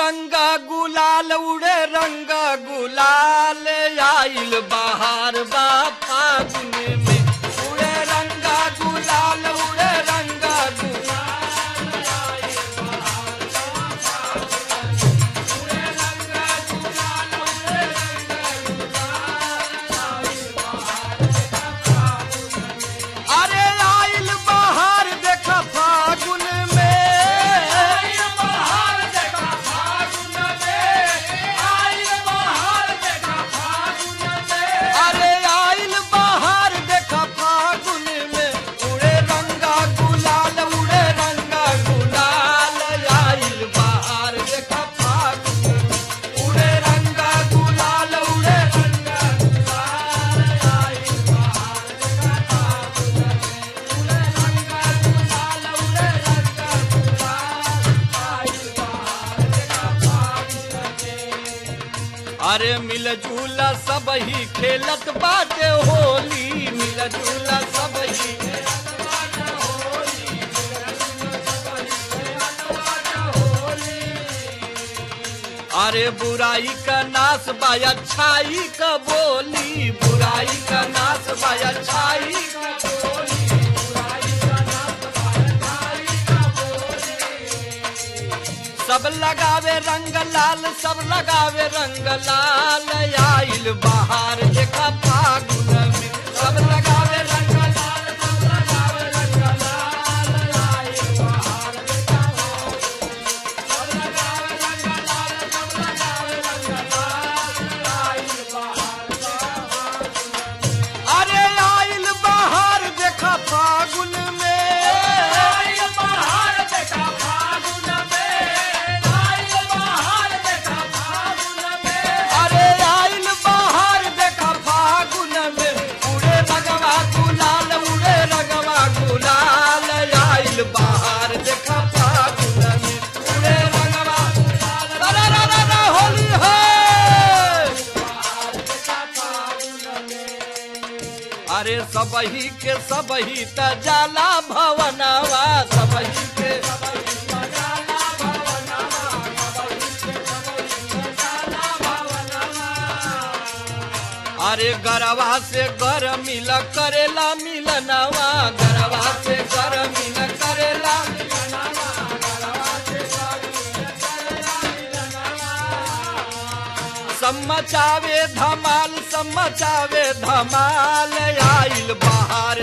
रंग गुलाल उड़े रंग गुलाल आइल बहार बा फागुन में उड़े रंग गुलाल उड़े रंग अरे आइल बहार देखा फागुन अरे मिल झूला सब ही खेलत बाटे होली मिल झूला सब ही अरे बुराई का नाश बा अच्छाई का बोली बुराई का नाश बा अच्छाई का बोली सब लगावे रंग लाल सब लगावे रंग लाल आइल बहार देखा फागुन में सब लगावे रंग लाल सब लगावे रंग लाल आइल बहार देखा सब लगावे रंग लाल सब लगावे रंग लाल आइल बहार अरे आइल बहार देखा फागुन में आइल बहार देखा बाहर देखा फागुन में उड़े रंगवा होली है अरे सबही के सबही त जाला भवनवा सबही के अरे गरवा से गर मिल करेला मिलनवा गरवा से गर मिल करेला सम्मचावे धमाल आइल बहार